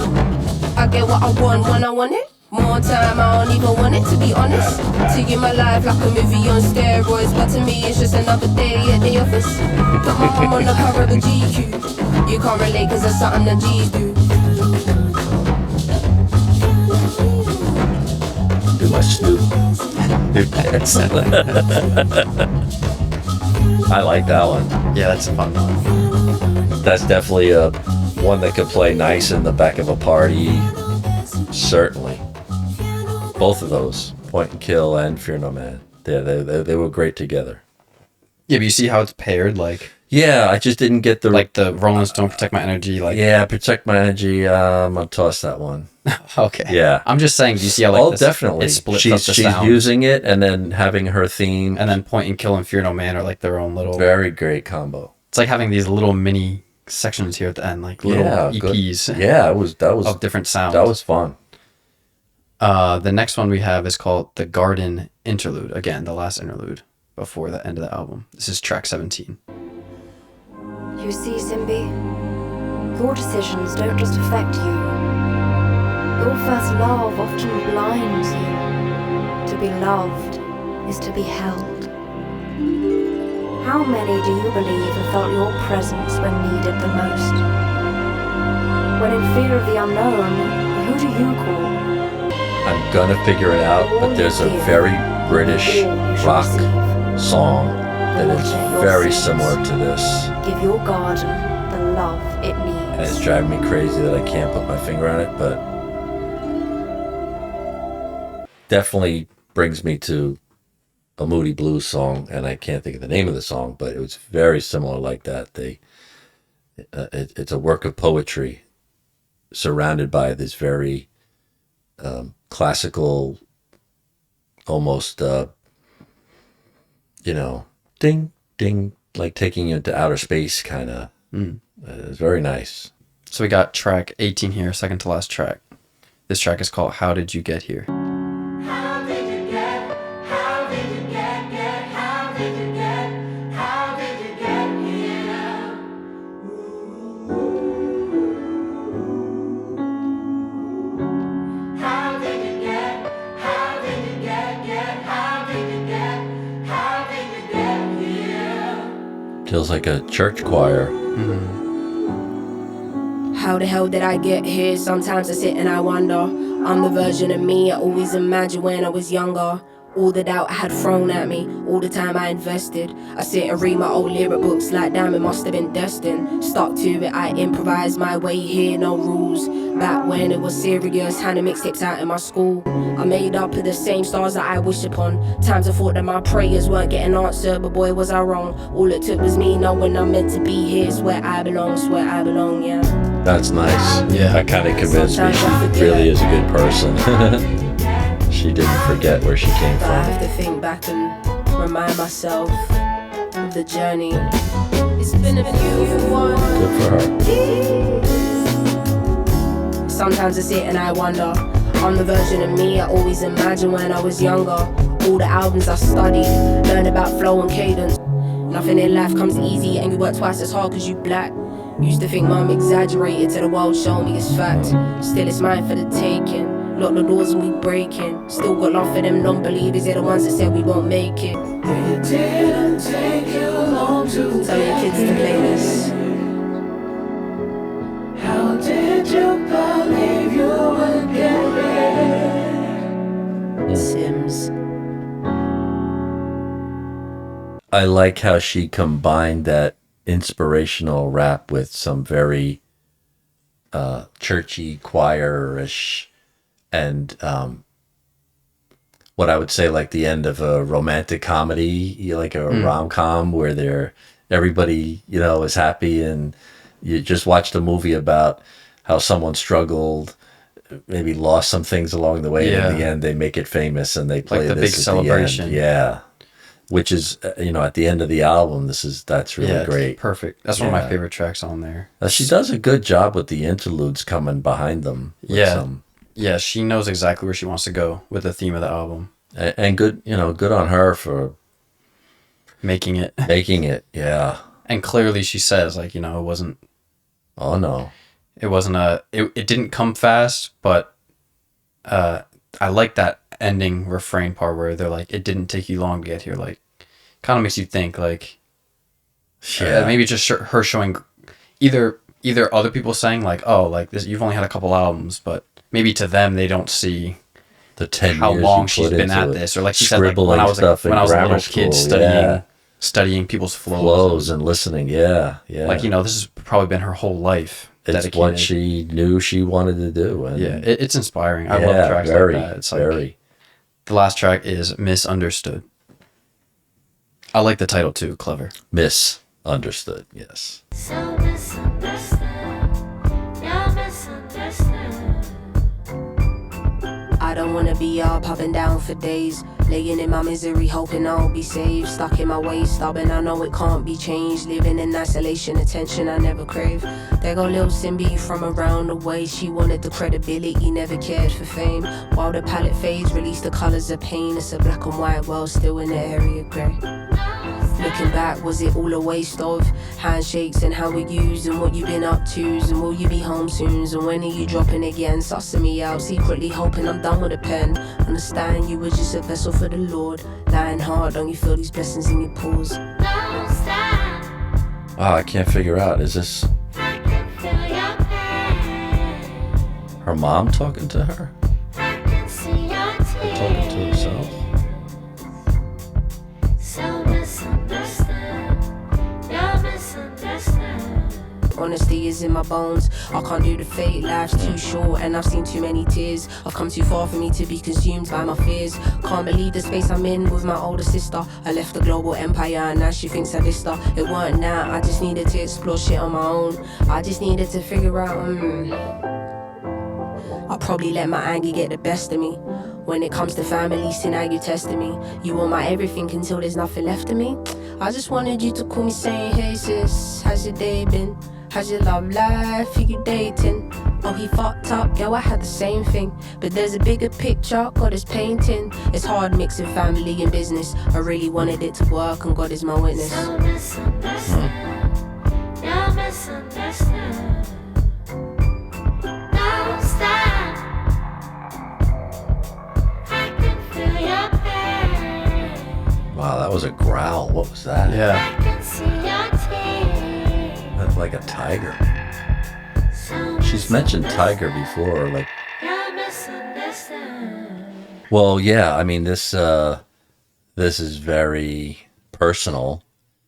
I get what I want when I want it. More time, I don't even want it, to be honest. Taking my life like a movie on steroids, but to me it's just another day at the office. Put my mom on the cover of the GQ. You can't relate cause that's something that G's do. Do my Snoop. I like that one. Yeah, that's a fun one. That's definitely a one that could play nice in the back of a party. Certainly. Both of those, Point and Kill and Fear No Man. Yeah, they were great together. Yeah, but you see how it's paired, like Yeah, I just didn't get the the Rollin Stone Protect My Energy, like Yeah, Protect My Energy. I'm gonna toss that one. okay. Yeah. I'm just saying, do you see how like Oh, this, definitely. it splits She's up the sound? using it and then having her theme. And then Point and Kill and Fear No Man are like their own little. Very great combo. It's like having these little mini sections here at the end, like little good. EPs. Yeah, that was of different sounds. That was fun. The next one we have is called The Garden Interlude. Again, the last interlude before the end of the album. This is track 17. You see, Simbi, your decisions don't just affect you. Your first love often blinds you. To be loved is to be held. How many do you believe have felt your presence when needed the most? When in fear of the unknown, who do you call? I'm gonna figure it out, but there's a very British rock song that is very similar to this. Give your garden the love it And it's needs. driving me crazy that I can't put my finger on it, but definitely brings me to a Moody Blues song, and I can't think of the name of the song, but it was very similar like that. It's a work of poetry surrounded by this very classical, almost, ding, ding, like taking you into outer space kind of. It's very nice. So we got track 18 here, second to last track. This track is called How Did You Get Here? Feels like a church choir. How the hell did I get here? Sometimes I sit and I wonder. I'm the version of me I always imagined when I was younger. All the doubt I had thrown at me, all the time I invested. I sit and read my old lyric books like damn, it must have been destined. Stuck to it, I improvised my way here, no rules. Back when it was serious, handing mixtapes out in my school. I made up of the same stars that I wish upon. Times I thought that my prayers weren't getting answered, but boy was I wrong. All it took was me knowing I'm meant to be here. It's where I belong, it's where I belong, yeah. That's nice. Yeah. That kind of convinced me she really is a good person. She didn't forget where she came But I from. have to think back and remind myself of the journey. It's been a beautiful one. Good for her. Sometimes I sit and I wonder. I'm the version of me I always imagined when I was younger. All the albums I studied, learned about flow and cadence. Nothing in life comes easy and you work twice as hard cause you black. Used to think mom exaggerated till the world showed me it's fact. Still it's mine for the taking. Lock the doors and we breaking. Still got love for them non-believers. They're the ones that said we won't make it. It didn't take you long to Tell your kids to play this. How did you believe you would get here? Simz. I like how she combined that inspirational rap with some very churchy, choir-ish and what I would say like the end of a romantic comedy, like a rom-com where everybody, is happy, and you just watched a movie about how someone struggled, maybe lost some things along the way, and in the end they make it famous and they play the this big at celebration. the end. Yeah. Which is, at the end of the album, that's really it's great. perfect. That's one of my favorite tracks on there. She does a good job with the interludes coming behind them. Yeah, she knows exactly where she wants to go with the theme of the album. And good, good on her for making it. Yeah. And clearly she says, like, it wasn't. Oh no. It wasn't it didn't come fast, but I like that ending refrain part where they're like, it didn't take you long to get here. Like, kind of makes you think, like, maybe just her showing either other people saying like, oh, like this, you've only had a couple albums, but maybe to them they don't see the 10 how years long she's been at this, or like she said, like when I was a little kid studying people's flows and listening. Yeah. Like, this has probably been her whole life. It's dedicated. what she knew she wanted to do. And it's inspiring. I love tracks like that. It's like the last track is Misunderstood. I like the title too. Clever. Misunderstood. Yes. So misunderstood. You're misunderstood. I don't wanna be up and down for days, laying in my misery, hoping I'll be saved. Stuck in my ways, stubborn, I know it can't be changed. Living in isolation, attention I never crave. There go Lil Simbi from around the way. She wanted the credibility, never cared for fame. While the palette fades, release the colors of pain. It's a black and white world, still in the area grey. Looking back, was it all a waste of handshakes and how we used and what you been up to? And will you be home soon? And when are you dropping again? Sussing me out, secretly hoping I'm done with a pen. Understand you were just a vessel for the Lord. Lying hard, don't you feel these blessings in your pores? Don't stop. Oh, I can't figure out. Is this I can feel your pain. her mom talking to her? I can see your tears. Talking to herself? So misunderstood. You're misunderstood. Honesty is in my bones. I can't do the fake, life's too short and I've seen too many tears. I've come too far for me to be consumed by my fears. Can't believe the space I'm in with my older sister. I left the global empire and now she thinks I dissed her. It weren't that, I just needed to explore shit on my own. I just needed to figure out, I probably let my anger get the best of me. When it comes to family, see now you testing me. You were my everything until there's nothing left of me. I just wanted you to call me saying, hey sis, how's your day been? How's your love life? Who you dating? Oh, he fucked up, yo, I had the same thing. But there's a bigger picture, God is painting. It's hard mixing family and business. I really wanted it to work and God is my witness. So misunderstood. You're misunderstood. Don't stop. I can feel your pain. Wow, that was a growl. What was that? I Yeah. can see your tears. That's like a tiger. So She's mentioned tiger before. Like, you're misunderstood. well, yeah. I mean, this is very personal.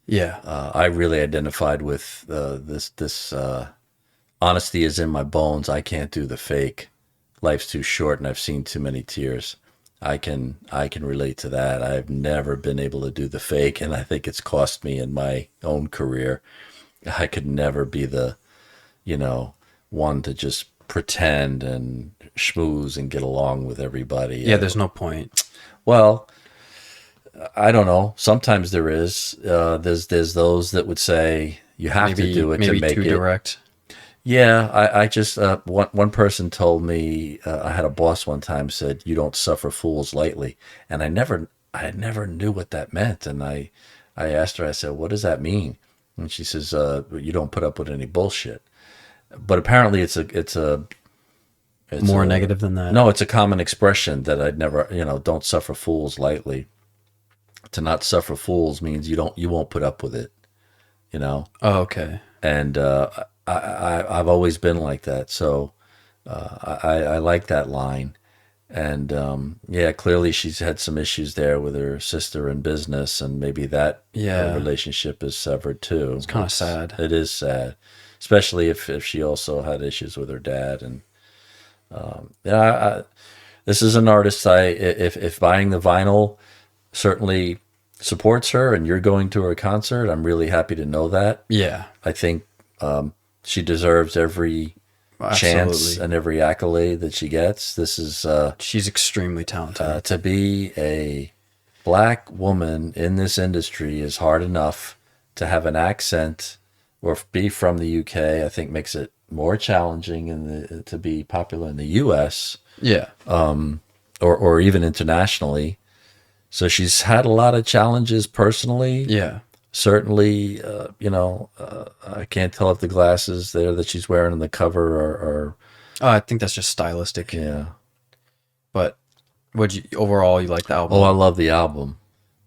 Yeah. I really identified with this honesty is in my bones. I can't do the fake. Life's too short and I've seen too many tears. I can relate to that. I've never been able to do the fake, and I think it's cost me in my own career. I could never be the, one to just pretend and schmooze and get along with everybody. Yeah, there's no point. Well, I don't know. Sometimes there is. There's those that would say you have to do it to maybe make too it. direct. Yeah, I just one person told me, I had a boss one time said you don't suffer fools lightly, and I never knew what that meant, and I asked her, I said, what does that mean? And she says, you don't put up with any bullshit. But apparently it's More negative than that. No, it's a common expression that I'd never, don't suffer fools lightly. To not suffer fools means you won't put up with it, Oh, okay. and I've always been like that. So I like that line. And yeah, clearly she's had some issues there with her sister in business, and maybe that relationship is severed too. It's kind of sad. It is sad, especially if she also had issues with her dad. And this is an artist. If buying the vinyl certainly supports her, and you're going to her concert, I'm really happy to know that. Yeah. I think she deserves every chance Absolutely. and every accolade that she gets. This is She's extremely talented. to be a black woman in this industry is hard enough. To have an accent or be from the UK, I think makes it more challenging to be popular in the US Yeah. or even internationally. So she's had a lot of challenges personally. Yeah. Certainly, I can't tell if the glasses there that she's wearing on the cover are Oh, I think that's just stylistic. yeah. But overall you like the album? Oh, I love the album.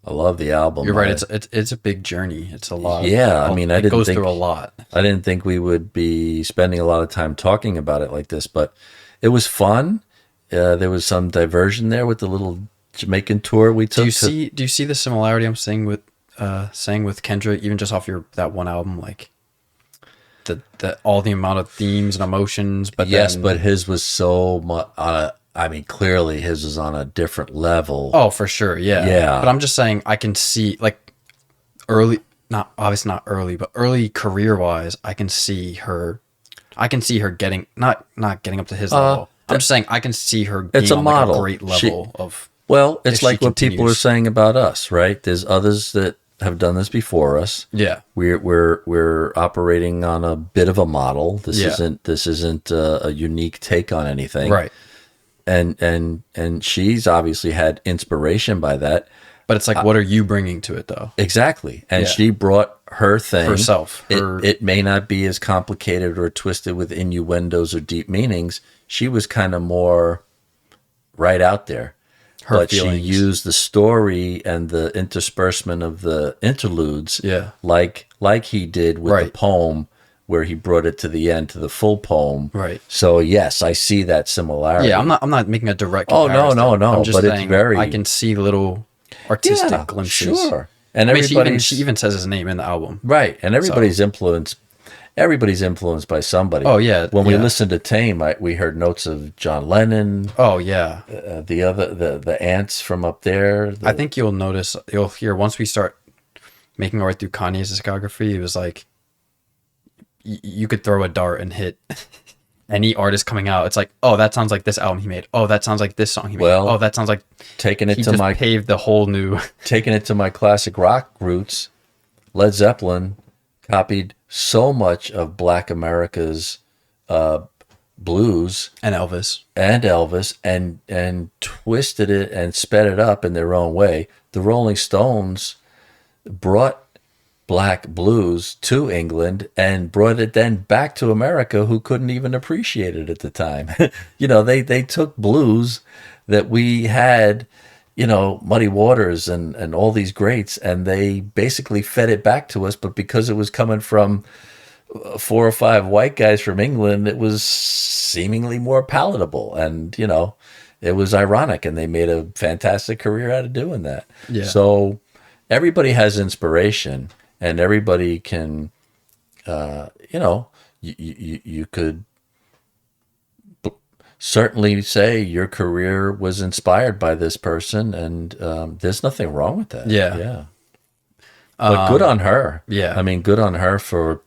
I love the album. You're right. It's a big journey. It's a lot. Yeah, I mean, I it didn't goes think- through a lot. I didn't think we would be spending a lot of time talking about it like this, but it was fun. There was some diversion there with the little Jamaican tour we took. Do you see the similarity I'm saying with Kendrick, even just off that one album, like the all the amount of themes and emotions, but yes, then, but his was so much. I mean, clearly his was on a different level. oh, for sure, yeah, Yeah. But I'm just saying, I can see like obviously not early, but early career wise, I can see her getting not getting up to his level. I'm just saying I can see her being It's a on model. like a great level of. Well, it's if she like what people are continues. saying about us, right? There's others that have done this before us. Yeah. We're operating on a bit of a model. This Yeah. isn't a unique take on anything, Right. And she's obviously had inspiration by that. But it's like, what are you bringing to it though? Exactly. And Yeah. she brought her thing. Herself. It may not be as complicated or twisted with innuendos or deep meanings. She was kind of more right out there. Her but feelings. she used the story and the interspersement of the interludes Yeah. like he did with the Right. poem where he brought it to the end to the full poem. Right. So yes, I see that similarity. Yeah, I'm not making a direct Oh, no, comparison. no, I'm just but it's saying very- I can see little artistic Yeah, glimpses. sure. And I mean, everybody's she even says his name in the album. right, and everybody's influenced by somebody. Oh, yeah, When we yeah. listened to Tame, we heard notes of John Lennon, Oh yeah, the ants from up there. I think you'll hear once we start making our way through Kanye's discography. It was like you could throw a dart and hit any artist coming out. It's like, oh, that sounds like this album he made. Oh, that sounds like this song he made. Well, oh, that sounds like taking it he to just my paved the whole new. taking it to my classic rock roots, Led Zeppelin copied so much of Black America's blues And Elvis. and Elvis and twisted it and sped it up in their own way. The Rolling Stones brought black blues to England and brought it then back to America, who couldn't even appreciate it at the time. They took blues that we had, Muddy Waters and all these greats, and they basically fed it back to us. But because it was coming from 4 or 5 white guys from England, it was seemingly more palatable. And, it was ironic, and they made a fantastic career out of doing that. Yeah. So everybody has inspiration, and everybody can, you could certainly say your career was inspired by this person, and there's nothing wrong with that. Yeah. Yeah. But good on her. yeah. I mean, good on her for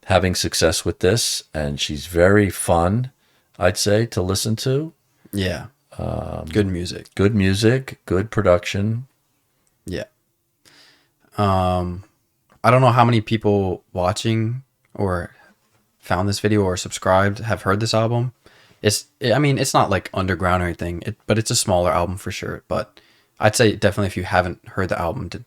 having success with this, and she's very fun, I'd say, to listen to. Yeah. Good music. Good music, good production. Yeah. I don't know how many people watching or found this video or subscribed have heard this album. It's not like underground or anything, but it's a smaller album for sure. But I'd say definitely if you haven't heard the album, to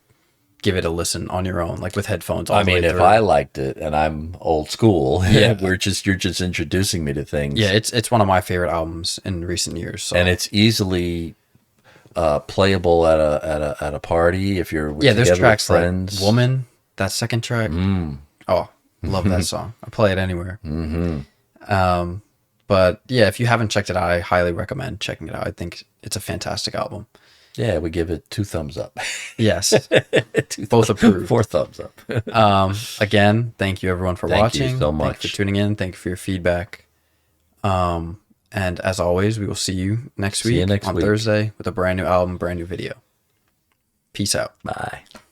give it a listen on your own, like with headphones. all I the way mean, if through. I liked it, and I'm old school, Yeah. you're just introducing me to things. Yeah, it's one of my favorite albums in recent years. So. And it's easily playable at a party if you're Yeah, there's together tracks with friends. like Woman, that second track. Oh, love that song. I play it anywhere. But yeah, if you haven't checked it out, I highly recommend checking it out. I think it's a fantastic album. Yeah, we give it 2 thumbs up. Yes. Both approved. 4 thumbs up. Again, thank you everyone for Thank watching. you so Thank much. you for tuning in. Thank you for your feedback. And as always, we will see you next See you week next on week. Thursday with a brand new album, brand new video. Peace out. Bye.